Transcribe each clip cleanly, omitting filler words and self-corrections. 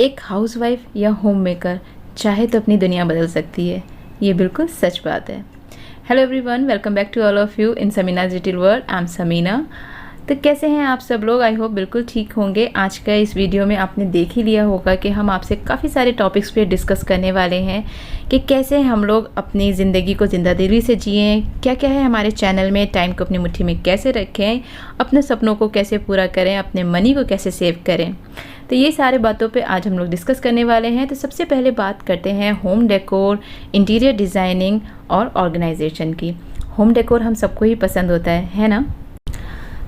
एक हाउसवाइफ या home maker चाहे तो अपनी दुनिया बदल सकती है। ये बिल्कुल सच बात है। Hello everyone, welcome back to all of you in Samina's little world. I am Samina. तो कैसे हैं आप सब लोग? आई होप बिल्कुल ठीक होंगे। आज का इस वीडियो में आपने देख ही लिया होगा कि हम आपसे काफ़ी सारे टॉपिक्स पे डिस्कस करने वाले हैं कि कैसे हम लोग अपनी ज़िंदगी को ज़िंदादिली से जिएं, क्या क्या है हमारे चैनल में, टाइम को अपनी मुट्ठी में कैसे रखें, अपने सपनों को कैसे पूरा करें, अपने मनी को कैसे सेव करें। तो ये सारे बातों पे आज हम लोग डिस्कस करने वाले हैं। तो सबसे पहले बात करते हैं होम डेकोर, इंटीरियर डिज़ाइनिंग और ऑर्गेनाइजेशन की। होम डेकोर हम सबको ही पसंद होता है ना?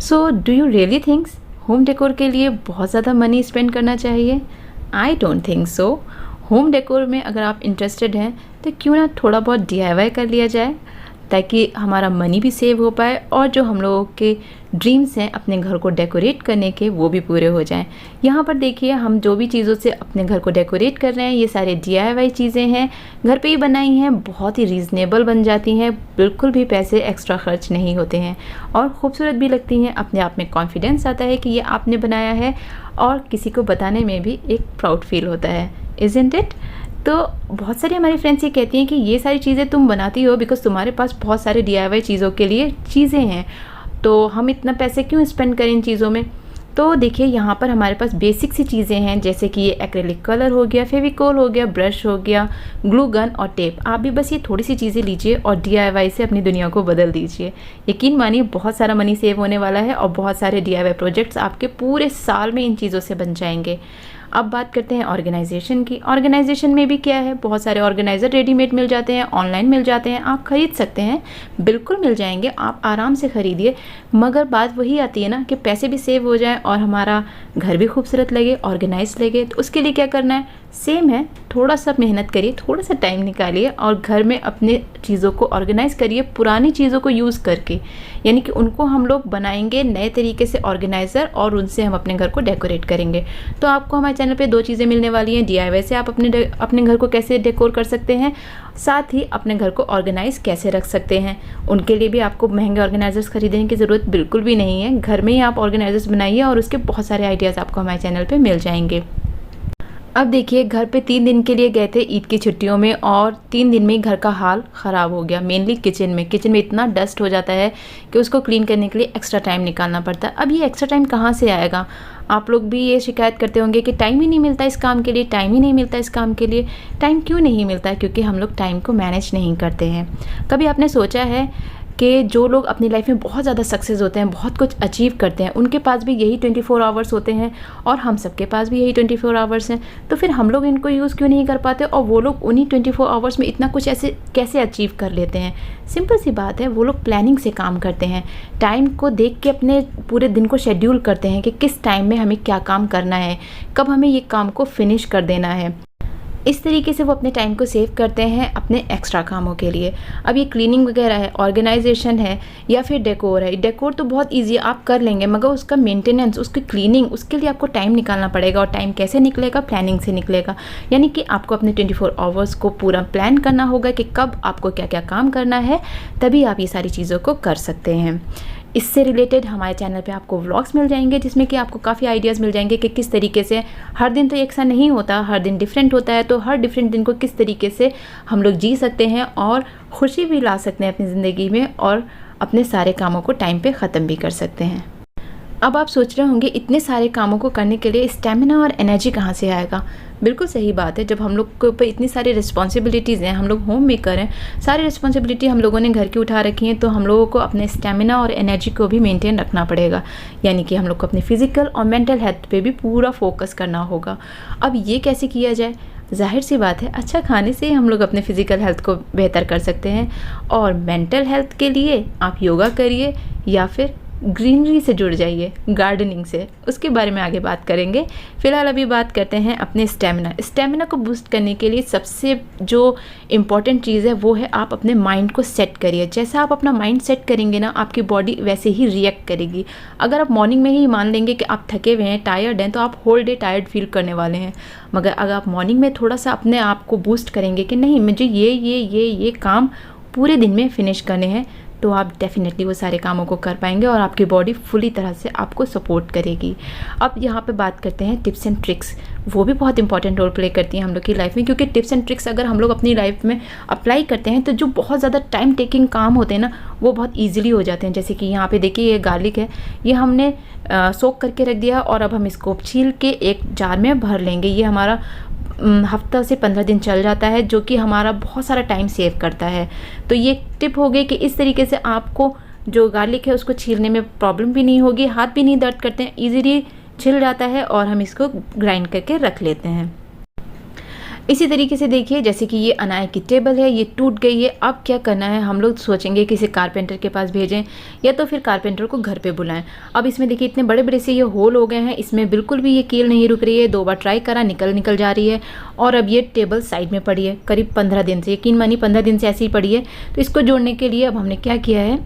So do you really thinks home decor के लिए बहुत ज़्यादा मनी स्पेंड करना चाहिए? I don't think so. Home decor में अगर आप इंटरेस्टेड हैं तो क्यों ना थोड़ा बहुत DIY कर लिया जाए, ताकि हमारा मनी भी सेव हो पाए और जो हम लोगों के ड्रीम्स हैं अपने घर को डेकोरेट करने के, वो भी पूरे हो जाएं। यहाँ पर देखिए, हम जो भी चीज़ों से अपने घर को डेकोरेट कर रहे हैं, ये सारे DIY चीज़ें हैं, घर पे ही बनाई हैं, बहुत ही रीज़नेबल बन जाती हैं, बिल्कुल भी पैसे एक्स्ट्रा खर्च नहीं होते हैं और ख़ूबसूरत भी लगती हैं। अपने आप में कॉन्फिडेंस आता है कि ये आपने बनाया है और किसी को बताने में भी एक प्राउड फील होता है, इज़न्ट इट? तो बहुत सारी हमारी फ्रेंड्स ये कहती हैं कि ये सारी चीज़ें तुम बनाती हो बिकॉज़ तुम्हारे पास बहुत सारे DIY चीज़ों के लिए चीज़ें हैं, तो हम इतना पैसे क्यों स्पेंड करें इन चीज़ों में। तो देखिए, यहाँ पर हमारे पास बेसिक सी चीज़ें हैं, जैसे कि ये एक्रेलिक कलर हो गया, फेविकोल हो गया, ब्रश हो गया, ग्लू गन और टेप। आप भी बस ये थोड़ी सी चीज़ें लीजिए और DIY से अपनी दुनिया को बदल दीजिए। यकीन मानिए, बहुत सारा मनी सेव होने वाला है और बहुत सारे DIY प्रोजेक्ट्स आपके पूरे साल में इन चीज़ों से बन जाएंगे। अब बात करते हैं ऑर्गेनाइजेशन की। ऑर्गेनाइजेशन में भी क्या है, बहुत सारे ऑर्गेनाइज़र रेडीमेड मिल जाते हैं, ऑनलाइन मिल जाते हैं, आप खरीद सकते हैं, बिल्कुल मिल जाएंगे, आप आराम से खरीदिए। मगर बात वही आती है ना कि पैसे भी सेव हो जाएं और हमारा घर भी खूबसूरत लगे, ऑर्गेनाइज लगे। तो उसके लिए क्या करना है? सेम है, थोड़ा सा मेहनत करिए, थोड़ा सा टाइम निकालिए और घर में अपने चीज़ों को ऑर्गेनाइज़ करिए पुरानी चीज़ों को यूज़ करके। यानी कि उनको हम लोग बनाएंगे नए तरीके से ऑर्गेनाइज़र और उनसे हम अपने घर को डेकोरेट करेंगे। तो आपको हमारे चैनल पे दो चीज़ें मिलने वाली हैं। DIY से आप अपने घर को कैसे डेकोर कर सकते हैं, साथ ही अपने घर को ऑर्गेनाइज़ कैसे रख सकते हैं। उनके लिए भी आपको महंगे ऑर्गेनाइज़र्स खरीदने की ज़रूरत बिल्कुल भी नहीं है। घर में ही आप ऑर्गेनाइज़र्स बनाइए और उसके बहुत सारे आइडियाज़ आपको हमारे चैनल पर मिल जाएंगे। अब देखिए, घर पे 3 दिन के लिए गए थे ईद की छुट्टियों में और 3 दिन में ही घर का हाल ख़राब हो गया। मेनली किचन में इतना डस्ट हो जाता है कि उसको क्लीन करने के लिए एक्स्ट्रा टाइम निकालना पड़ता है। अब ये एक्स्ट्रा टाइम कहाँ से आएगा? आप लोग भी ये शिकायत करते होंगे कि टाइम ही नहीं मिलता इस काम के लिए, टाइम ही नहीं मिलता इस काम के लिए। टाइम क्यों नहीं मिलता है? क्योंकि हम लोग टाइम को मैनेज नहीं करते हैं। कभी आपने सोचा है कि जो लोग अपनी लाइफ में बहुत ज़्यादा सक्सेस होते हैं, बहुत कुछ अचीव करते हैं, उनके पास भी यही 24 आवर्स होते हैं और हम सबके पास भी यही 24 आवर्स हैं। तो फिर हम लोग इनको यूज़ क्यों नहीं कर पाते और वो लोग उन्हीं 24 आवर्स में इतना कुछ ऐसे कैसे अचीव कर लेते हैं? सिंपल सी बात है, वो लोग प्लानिंग से काम करते हैं, टाइम को देख के अपने पूरे दिन को शेड्यूल करते हैं कि किस टाइम में हमें क्या काम करना है, कब हमें ये काम को फिनिश कर देना है। इस तरीके से वो अपने टाइम को सेव करते हैं अपने एक्स्ट्रा कामों के लिए। अब ये क्लीनिंग वगैरह है, ऑर्गेनाइजेशन है या फिर डेकोर है। डेकोर तो बहुत इजी है, आप कर लेंगे, मगर उसका मेंटेनेंस, उसकी क्लीनिंग, उसके लिए आपको टाइम निकालना पड़ेगा और टाइम कैसे निकलेगा? प्लानिंग से निकलेगा। यानी कि आपको अपने 24 आवर्स को पूरा प्लान करना होगा कि कब आपको क्या क्या काम करना है, तभी आप ये सारी चीज़ों को कर सकते हैं। इससे रिलेटेड हमारे चैनल पे आपको व्लॉग्स मिल जाएंगे, जिसमें कि आपको काफ़ी आइडियाज़ मिल जाएंगे कि किस तरीके से, हर दिन तो एक सा नहीं होता, हर दिन डिफरेंट होता है, तो हर डिफरेंट दिन को किस तरीके से हम लोग जी सकते हैं और खुशी भी ला सकते हैं अपनी ज़िंदगी में और अपने सारे कामों को टाइम पे ख़त्म भी कर सकते हैं। अब आप सोच रहे होंगे, इतने सारे कामों को करने के लिए स्टेमिना और एनर्जी कहाँ से आएगा? बिल्कुल सही बात है। जब हम लोग के ऊपर इतनी सारी रिस्पॉन्सिबिलिटीज़ हैं, हम लोग होम मेकर हैं, सारी रिस्पॉन्सिबिलिटी हम लोगों ने घर की उठा रखी हैं, तो हम लोगों को अपने स्टेमिना और एनर्जी को भी मेंटेन रखना पड़ेगा। यानी कि हम लोग को अपनी फिजिकल और मेंटल हेल्थ पे भी पूरा फोकस करना होगा। अब ये कैसे किया जाए? जाहिर सी बात है, अच्छा खाने से हम लोग अपने फिजिकल हेल्थ को बेहतर कर सकते हैं और मेंटल हेल्थ के लिए आप योगा करिए या फिर ग्रीनरी से जुड़ जाइए, गार्डनिंग से। उसके बारे में आगे बात करेंगे। फ़िलहाल अभी बात करते हैं अपने स्टेमिना को बूस्ट करने के लिए सबसे जो इम्पॉर्टेंट चीज़ है वो है आप अपने माइंड को सेट करिए। जैसा आप अपना माइंड सेट करेंगे ना, आपकी बॉडी वैसे ही रिएक्ट करेगी। अगर आप मॉर्निंग में ही मान लेंगे कि आप थके हुए हैं, टायर्ड हैं, तो आप होल डे टायर्ड फील करने वाले हैं। मगर अगर आप मॉर्निंग में थोड़ा सा अपने आप को बूस्ट करेंगे कि नहीं, मुझे ये काम पूरे दिन में फिनिश करने हैं, तो आप डेफिनेटली वो सारे कामों को कर पाएंगे और आपकी बॉडी फुली तरह से आपको सपोर्ट करेगी। अब यहाँ पे बात करते हैं टिप्स एंड ट्रिक्स। वो भी बहुत इंपॉर्टेंट रोल प्ले करती हैं हम लोग की लाइफ में, क्योंकि टिप्स एंड ट्रिक्स अगर हम लोग अपनी लाइफ में अप्लाई करते हैं तो जो बहुत ज़्यादा टाइम टेकिंग काम होते हैं ना, वो बहुत ईजिली हो जाते हैं। जैसे कि यहाँ पे देखिए, ये गार्लिक है, ये हमने सोक करके रख दिया और अब हम इसको छील के एक जार में भर लेंगे। ये हमारा हफ्ता से 15 दिन चल जाता है, जो कि हमारा बहुत सारा टाइम सेव करता है। तो ये टिप हो गई कि इस तरीके से आपको जो गार्लिक है उसको छीलने में प्रॉब्लम भी नहीं होगी, हाथ भी नहीं दर्द करते हैं, ईजिली छिल जाता है और हम इसको ग्राइंड करके रख लेते हैं। इसी तरीके से देखिए, जैसे कि ये अनाज की टेबल है, ये टूट गई है। अब क्या करना है, हम लोग सोचेंगे किसी कारपेंटर के पास भेजें या तो फिर कारपेंटर को घर पे बुलाएं। अब इसमें देखिए इतने बड़े बड़े से ये होल हो गए हैं, इसमें बिल्कुल भी ये कील नहीं रुक रही है। 2 बार ट्राई करा, निकल जा रही है। और अब ये टेबल साइड में पड़ी है करीब 15 दिन से, यकीन मानिए 15 दिन से ऐसी ही पड़ी है। तो इसको जोड़ने के लिए अब हमने क्या किया है,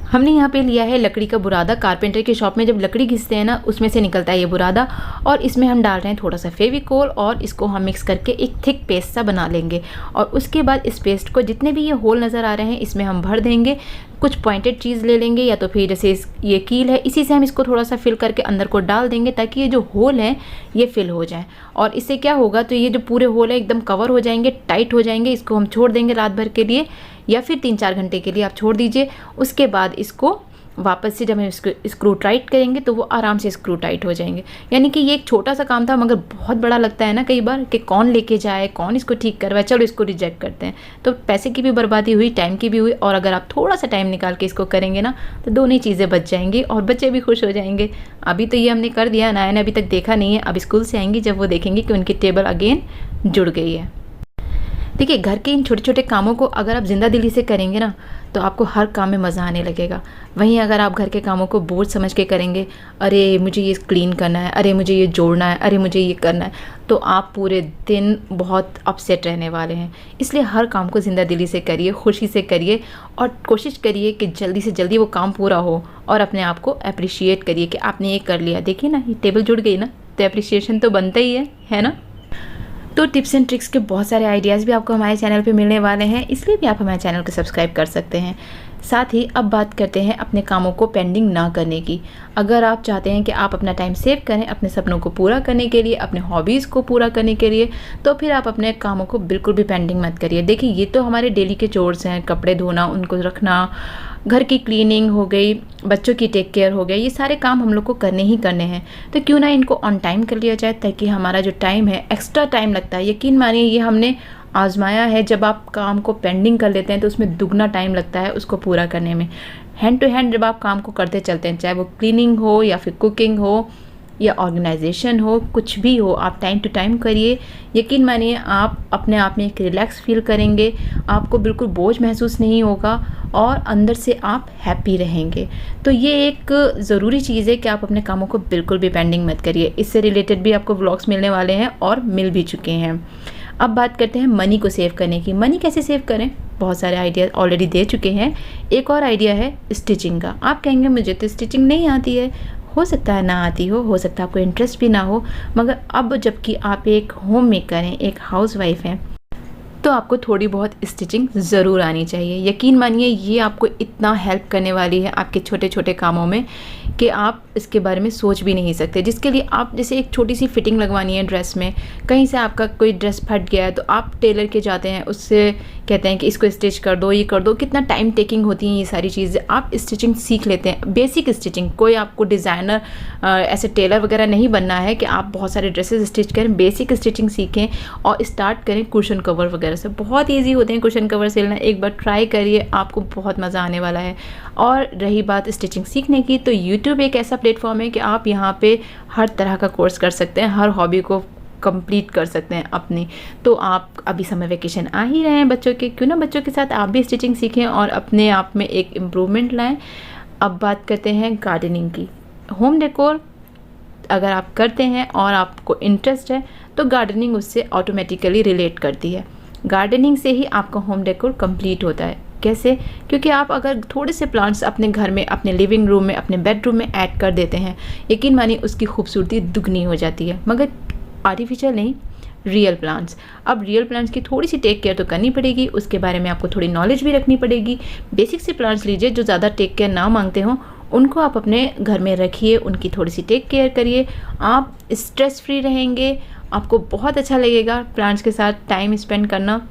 हमने यहाँ पे लिया है लकड़ी का बुरादा। कारपेंटर के शॉप में जब लकड़ी घिसते हैं ना, उसमें से निकलता है ये बुरादा, और इसमें हम डाल रहे हैं थोड़ा सा फेविकोल और इसको हम मिक्स करके एक थिक पेस्ट सा बना लेंगे। और उसके बाद इस पेस्ट को जितने भी ये होल नज़र आ रहे हैं इसमें हम भर देंगे। कुछ पॉइंटेड चीज़ ले लेंगे या तो फिर जैसे ये कील है, इसी से हम इसको थोड़ा सा फिल करके अंदर को डाल देंगे ताकि ये जो होल हैं ये फिल हो जाए। और इससे क्या होगा, तो ये जो पूरे होल है एकदम कवर हो जाएंगे, टाइट हो जाएंगे। इसको हम छोड़ देंगे रात भर के लिए या फिर 3-4 घंटे के लिए आप छोड़ दीजिए। उसके बाद इसको वापस से जब हम इसको स्क्रू टाइट करेंगे तो वो आराम से स्क्रू टाइट हो जाएंगे। यानी कि ये एक छोटा सा काम था, मगर बहुत बड़ा लगता है ना कई बार कि कौन लेके जाए, कौन इसको ठीक करवाए, चलो इसको रिजेक्ट करते हैं। तो पैसे की भी बर्बादी हुई, टाइम की भी हुई, और अगर आप थोड़ा सा टाइम निकाल के इसको करेंगे ना तो दोनों ही चीज़ें बच जाएंगी और बच्चे भी खुश हो जाएंगे। अभी तो ये हमने कर दिया, नाया ने अभी तक देखा नहीं है, अब स्कूल से आएंगी जब वो देखेंगे कि उनकी टेबल अगेन जुड़ गई है। देखिए, घर के इन छोटे छोटे कामों को अगर आप जिंदा दिली से करेंगे ना तो आपको हर काम में मज़ा आने लगेगा। वहीं अगर आप घर के कामों को बोझ समझ के करेंगे, अरे मुझे ये क्लीन करना है, अरे मुझे ये जोड़ना है, अरे मुझे ये करना है, तो आप पूरे दिन बहुत अपसेट रहने वाले हैं। इसलिए हर काम को जिंदा दिली से करिए, खुशी से करिए और कोशिश करिए कि जल्दी से जल्दी वो काम पूरा हो। और अपने आप को अप्रिशिएट करिए कि आपने ये कर लिया। देखिए ना, ये टेबल जुड़ गई ना, तो अप्रिशिएशन तो बनता ही है ना। तो टिप्स एंड ट्रिक्स के बहुत सारे आइडियाज़ भी आपको हमारे चैनल पे मिलने वाले हैं, इसलिए भी आप हमारे चैनल को सब्सक्राइब कर सकते हैं। साथ ही अब बात करते हैं अपने कामों को पेंडिंग ना करने की। अगर आप चाहते हैं कि आप अपना टाइम सेव करें अपने सपनों को पूरा करने के लिए, अपने हॉबीज़ को पूरा करने के लिए, तो फिर आप अपने कामों को बिल्कुल भी पेंडिंग मत करिए। देखिए, ये तो हमारे डेली के चोर्स हैं, कपड़े धोना, उनको रखना, घर की क्लीनिंग हो गई, बच्चों की टेक केयर हो गया, ये सारे काम हम लोग को करने ही करने हैं। तो क्यों ना इनको ऑन टाइम कर लिया जाए, ताकि हमारा जो टाइम है, एक्स्ट्रा टाइम लगता है, यकीन मानिए ये हमने आजमाया है। जब आप काम को पेंडिंग कर लेते हैं तो उसमें दुगना टाइम लगता है उसको पूरा करने में। हैंड टू हैंड जब आप काम को करते चलते हैं, चाहे वो क्लीनिंग हो या फिर कुकिंग हो या ऑर्गेनाइजेशन हो, कुछ भी हो, आप टाइम टू टाइम करिए। यकीन मानिए आप अपने आप में एक रिलैक्स फील करेंगे, आपको बिल्कुल बोझ महसूस नहीं होगा और अंदर से आप हैप्पी रहेंगे। तो ये एक ज़रूरी चीज़ है कि आप अपने कामों को बिल्कुल भी पेंडिंग मत करिए। इससे रिलेटेड भी आपको व्लॉग्स मिलने वाले हैं और मिल भी चुके हैं। अब बात करते हैं मनी को सेव करने की। मनी कैसे सेव करें, बहुत सारे आइडिया ऑलरेडी दे चुके हैं। एक और आइडिया है स्टिचिंग का। आप कहेंगे मुझे तो स्टिचिंग नहीं आती है, हो सकता है ना आती हो सकता है आपको इंटरेस्ट भी ना हो, मगर अब जबकि आप एक होम मेकर हैं, एक हाउसवाइफ हैं, तो आपको थोड़ी बहुत स्टिचिंग ज़रूर आनी चाहिए। यकीन मानिए ये आपको इतना हेल्प करने वाली है आपके छोटे छोटे कामों में कि आप इसके बारे में सोच भी नहीं सकते। जिसके लिए आप जैसे एक छोटी सी फिटिंग लगवानी है ड्रेस में, कहीं से आपका कोई ड्रेस फट गया है तो आप टेलर के जाते हैं, उससे कहते हैं कि इसको स्टिच कर दो, ये कर दो। कितना टाइम टेकिंग होती हैं ये सारी चीज़ें। आप स्टिचिंग सीख लेते हैं, बेसिक स्टिचिंग। कोई आपको डिज़ाइनर ऐसे टेलर वगैरह नहीं बनना है कि आप बहुत सारे ड्रेसेस स्टिच करें। बेसिक स्टिचिंग सीखें और स्टार्ट करें कुशन कवर वगैरह से। बहुत ईजी होते हैं कुशन कवर सिलना, एक बार ट्राई करिए, आपको बहुत मज़ा आने वाला है। और रही बात स्टिचिंग सीखने की, तो यूट्यूब एक ऐसा प्लेटफॉर्म है कि आप यहाँ पे हर तरह का कोर्स कर सकते हैं, हर हॉबी को कंप्लीट कर सकते हैं अपनी। तो आप अभी समर वेकेशन आ ही रहे हैं बच्चों के, क्यों ना बच्चों के साथ आप भी स्टिचिंग सीखें और अपने आप में एक इम्प्रूवमेंट लाएं। अब बात करते हैं गार्डनिंग की। होम डेकोर अगर आप करते हैं और आपको इंटरेस्ट है तो गार्डनिंग उससे ऑटोमेटिकली रिलेट करती है। गार्डनिंग से ही आपका होम डेकोर कंप्लीट होता है। कैसे? क्योंकि आप अगर थोड़े से प्लांट्स अपने घर में, अपने लिविंग रूम में, अपने बेडरूम में ऐड कर देते हैं, यकीन मानिए उसकी खूबसूरती दुगनी हो जाती है। मगर आर्टिफिशियल नहीं, रियल प्लांट्स। अब रियल प्लांट्स की थोड़ी सी टेक केयर तो करनी पड़ेगी, उसके बारे में आपको थोड़ी नॉलेज भी रखनी पड़ेगी। बेसिक से प्लांट्स लीजिए जो ज़्यादा टेक केयर ना मांगते हों, उनको आप अपने घर में रखिए, उनकी थोड़ी सी टेक केयर करिए। आप स्ट्रेस फ्री रहेंगे, आपको बहुत अच्छा लगेगा प्लांट्स के साथ टाइम स्पेंड करना।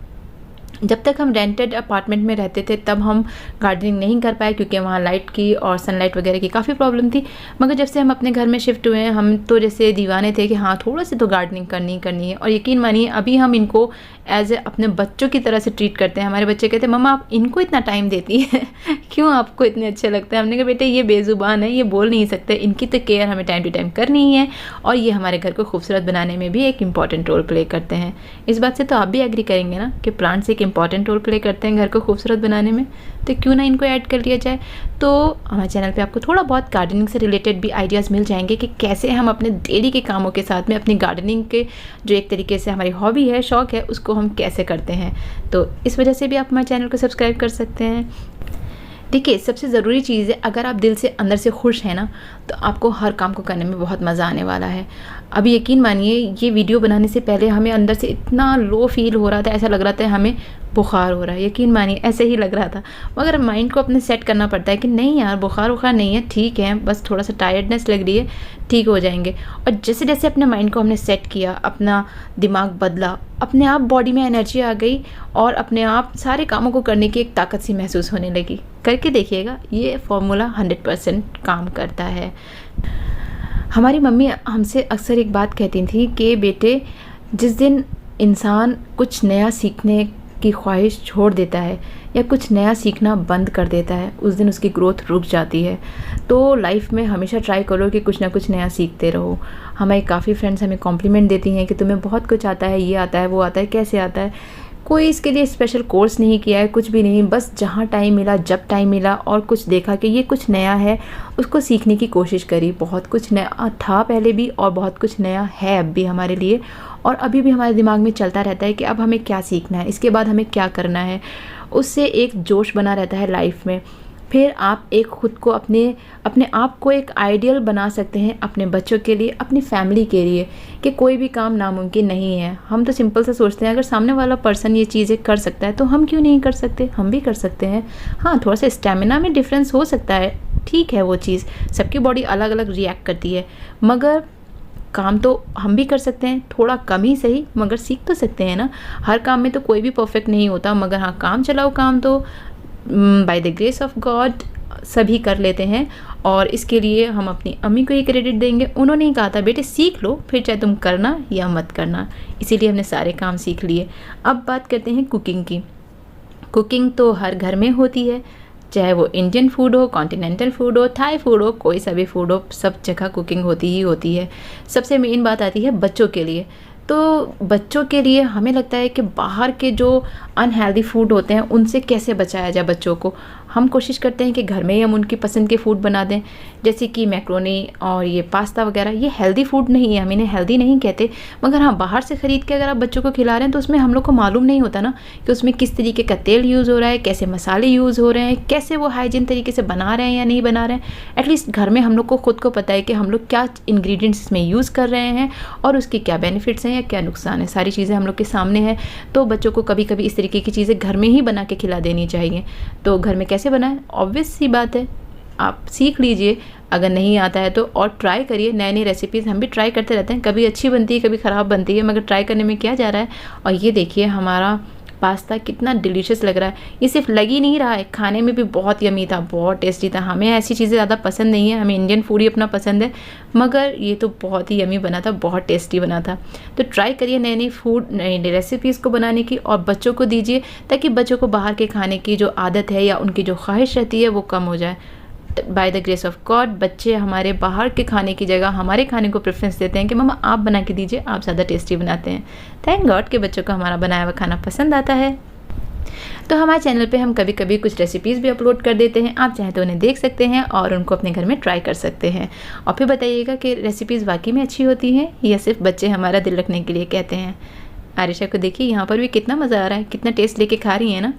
जब तक हम रेंटेड अपार्टमेंट में रहते थे तब हम गार्डनिंग नहीं कर पाए, क्योंकि वहाँ लाइट की और सनलाइट वगैरह की काफ़ी प्रॉब्लम थी। मगर जब से हम अपने घर में शिफ्ट हुए हैं, हम तो जैसे दीवाने थे कि हाँ थोड़ा सी तो गार्डनिंग करनी है। और यकीन मानिए अभी हम इनको एज ए अपने बच्चों की तरह से ट्रीट करते हैं। हमारे बच्चे कहते हैं मम्मा आप इनको इतना टाइम देती है क्यों आपको इतने अच्छे लगते हैं? हमने कहा बेटे ये बेज़ुबान है, ये बोल नहीं सकते, इनकी तो केयर हमें टाइम टू टाइम करनी ही है, और ये हमारे घर को खूबसूरत बनाने में भी एक इम्पॉर्टेंट रोल प्ले करते हैं। इस बात से तो आप भी एग्री करेंगे ना कि प्लांट्स एक इम्पॉर्टेंट रोल प्ले करते हैं घर को खूबसूरत बनाने में, तो क्यों ना इनको ऐड कर लिया जाए। तो हमारे चैनल पे आपको थोड़ा बहुत गार्डनिंग से रिलेटेड भी आइडियाज़ मिल जाएंगे कि कैसे हम अपने डेली के कामों के साथ में अपनी गार्डनिंग के जो एक तरीके से हमारी हॉबी है, शौक़ है, उसको हम कैसे करते हैं। तो इस वजह से भी आप हमारे चैनल को सब्सक्राइब कर सकते हैं। देखिए सबसे ज़रूरी चीज़ है, अगर आप दिल से अंदर से खुश हैं ना, तो आपको हर काम को करने में बहुत मज़ा आने वाला है। अभी यकीन मानिए ये वीडियो बनाने से पहले हमें अंदर से इतना लो फील हो रहा था, ऐसा लग रहा था हमें बुखार हो रहा है। यकीन मानिए ऐसे ही लग रहा था, मगर माइंड को अपने सेट करना पड़ता है कि नहीं यार बुखार नहीं है, ठीक है, बस थोड़ा सा टायर्डनेस लग रही है, ठीक हो जाएंगे। और जैसे जैसे अपने माइंड को हमने सेट किया, अपना दिमाग बदला, अपने आप बॉडी में एनर्जी आ गई और अपने आप सारे कामों को करने की एक ताकत सी महसूस होने लगी। करके देखिएगा, ये फॉर्मूला 100% काम करता है। हमारी मम्मी हमसे अक्सर एक बात कहती थी कि बेटे जिस दिन इंसान कुछ नया सीखने की ख्वाहिश छोड़ देता है या कुछ नया सीखना बंद कर देता है, उस दिन उसकी ग्रोथ रुक जाती है। तो लाइफ में हमेशा ट्राई करो कि कुछ ना कुछ नया सीखते रहो। हमारे काफ़ी फ्रेंड्स हमें कॉम्प्लीमेंट देती हैं कि तुम्हें बहुत कुछ आता है, ये आता है, वो आता है, कैसे आता है। कोई इसके लिए स्पेशल कोर्स नहीं किया है, कुछ भी नहीं, बस जहाँ टाइम मिला, जब टाइम मिला और कुछ देखा कि ये कुछ नया है, उसको सीखने की कोशिश करी। बहुत कुछ नया था पहले भी और बहुत कुछ नया है अब भी हमारे लिए, और अभी भी हमारे दिमाग में चलता रहता है कि अब हमें क्या सीखना है, इसके बाद हमें क्या करना है। उससे एक जोश बना रहता है लाइफ में। फिर आप एक खुद को अपने आप को एक आइडियल बना सकते हैं अपने बच्चों के लिए, अपनी फैमिली के लिए, कि कोई भी काम नामुमकिन नहीं है। हम तो सिंपल से सोचते हैं अगर सामने वाला पर्सन ये चीज़ें कर सकता है तो हम क्यों नहीं कर सकते, हम भी कर सकते हैं। हाँ थोड़ा सा स्टेमिना में डिफरेंस हो सकता है, ठीक है, वो चीज़ सबकी बॉडी अलग अलग रिएक्ट करती है, मगर काम तो हम भी कर सकते हैं, थोड़ा कम ही सही, मगर सीख तो सकते हैं ना। हर काम में तो कोई भी परफेक्ट नहीं होता, मगर हाँ काम चलाओ काम तो by the grace of God सभी कर लेते हैं। और इसके लिए हम अपनी अम्मी को ही क्रेडिट देंगे। उन्होंने ही कहा था बेटे सीख लो, फिर चाहे तुम करना या मत करना, इसीलिए हमने सारे काम सीख लिए। अब बात करते हैं कुकिंग की। कुकिंग तो हर घर में होती है, चाहे वो इंडियन फूड हो, कॉन्टिनेंटल फूड हो, थाई फूड हो, कोई सा भी फूड हो, सब जगह कुकिंग होती ही होती है। सबसे मेन बात आती है बच्चों के लिए। तो बच्चों के लिए हमें लगता है कि बाहर के जो अनहेल्दी फूड होते हैं उनसे कैसे बचाया जाए बच्चों को। हम कोशिश करते हैं कि घर में ही हम उनकी पसंद के फूड बना दें, जैसे कि मैक्रोनी और ये पास्ता वगैरह। ये हेल्दी फूड नहीं है, हम इन्हें हेल्दी नहीं कहते, मगर हाँ बाहर से ख़रीद के अगर आप बच्चों को खिला रहे हैं तो उसमें हम लोग को मालूम नहीं होता ना कि उसमें किस तरीके का तेल यूज़ हो रहा है, कैसे मसाले यूज़ हो रहे हैं, कैसे वो हाइजीन तरीके से बना रहे हैं या नहीं बना रहे हैं। एटलीस्ट घर में हम लोग को खुद को पता है कि हम लोग क्या इंग्रेडिएंट्स इसमें यूज़ कर रहे हैं और उसके क्या बेनिफिट्स हैं या क्या नुकसान है, सारी चीज़ें हम लोग के सामने हैं। तो बच्चों को कभी कभी इस तरीके की चीज़ें घर में ही बना के खिला देनी चाहिए। तो घर में कैसे बनाएं, ऑब्वियस सी बात है, आप सीख लीजिए, अगर नहीं आता है तो, और ट्राई करिए नई नई रेसिपीज़। हम भी ट्राई करते रहते हैं, कभी अच्छी बनती है कभी ख़राब बनती है, मगर ट्राई करने में क्या जा रहा है। और ये देखिए हमारा पास्ता कितना डिलीशियस लग रहा है। ये सिर्फ लग ही नहीं रहा है, खाने में भी बहुत यमी था, बहुत टेस्टी था। हमें ऐसी चीज़ें ज़्यादा पसंद नहीं है, हमें इंडियन फूड ही अपना पसंद है, मगर ये तो बहुत ही यमी बना था, बहुत टेस्टी बना था। तो ट्राई करिए नई नई फूड, नई नई रेसिपीज़ को बनाने की, और बच्चों को दीजिए ताकि बच्चों को बाहर के खाने की जो आदत है या उनकी जो ख्वाहिश रहती है वो कम हो जाए। By the grace of God बच्चे हमारे बाहर के खाने की जगह हमारे खाने को प्रेफरेंस देते हैं कि मम्मा आप बना के दीजिए, आप ज़्यादा टेस्टी बनाते हैं। थैंक गॉड कि बच्चों को हमारा बनाया हुआ खाना पसंद आता है। तो हमारे चैनल पे हम कभी कभी कुछ रेसिपीज़ भी अपलोड कर देते हैं, आप चाहें तो उन्हें देख सकते हैं और उनको अपने घर में ट्राई कर सकते हैं। और फिर बताइएगा कि रेसिपीज़ वाकई में अच्छी होती हैं या सिर्फ बच्चे हमारा दिल रखने के लिए कहते हैं। आरिशा को देखिए यहाँ पर भी कितना मज़ा आ रहा है, कितना टेस्ट लेके खा रही है ना।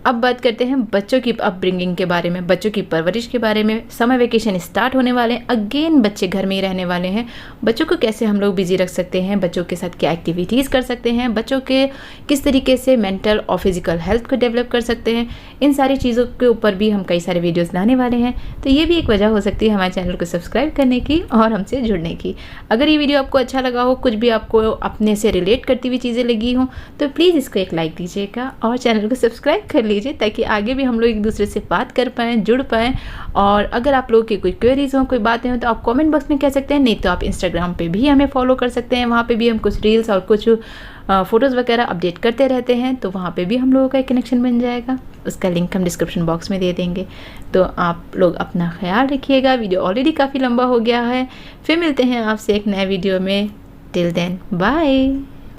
अब बात करते हैं बच्चों की अपब्रिंगिंग के बारे में, बच्चों की परवरिश के बारे में। समर वेकेशन स्टार्ट होने वाले हैं, अगेन बच्चे घर में ही रहने वाले हैं। बच्चों को कैसे हम लोग बिजी रख सकते हैं, बच्चों के साथ क्या एक्टिविटीज़ कर सकते हैं, बच्चों के किस तरीके से मेंटल और फिजिकल हेल्थ को डेवलप कर सकते हैं, इन सारी चीज़ों के ऊपर भी हम कई सारे वीडियोज़ लाने वाले हैं। तो ये भी एक वजह हो सकती है हमारे चैनल को सब्सक्राइब करने की और हमसे जुड़ने की। अगर ये वीडियो आपको अच्छा लगा हो, कुछ भी आपको अपने से रिलेट करती हुई चीज़ें लगी हों, तो प्लीज़ इसको एक लाइक दीजिएगा और चैनल को सब्सक्राइब कर लीजिए, ताकि आगे भी हम लोग एक दूसरे से बात कर पाएँ, जुड़ पाएँ। और अगर आप लोगों की कोई क्वेरीज हो, कोई बातें हो, तो आप कमेंट बॉक्स में कह सकते हैं, नहीं तो आप इंस्टाग्राम पे भी हमें फॉलो कर सकते हैं। वहाँ पे भी हम कुछ रील्स और कुछ फ़ोटोज़ वगैरह अपडेट करते रहते हैं, तो वहाँ पे भी हम लोगों का एक कनेक्शन बन जाएगा। उसका लिंक हम डिस्क्रिप्शन बॉक्स में दे देंगे। तो आप लोग अपना ख्याल रखिएगा। वीडियो ऑलरेडी काफ़ी लंबा हो गया है। फिर मिलते हैं आपसे एक नए वीडियो में। Till then bye.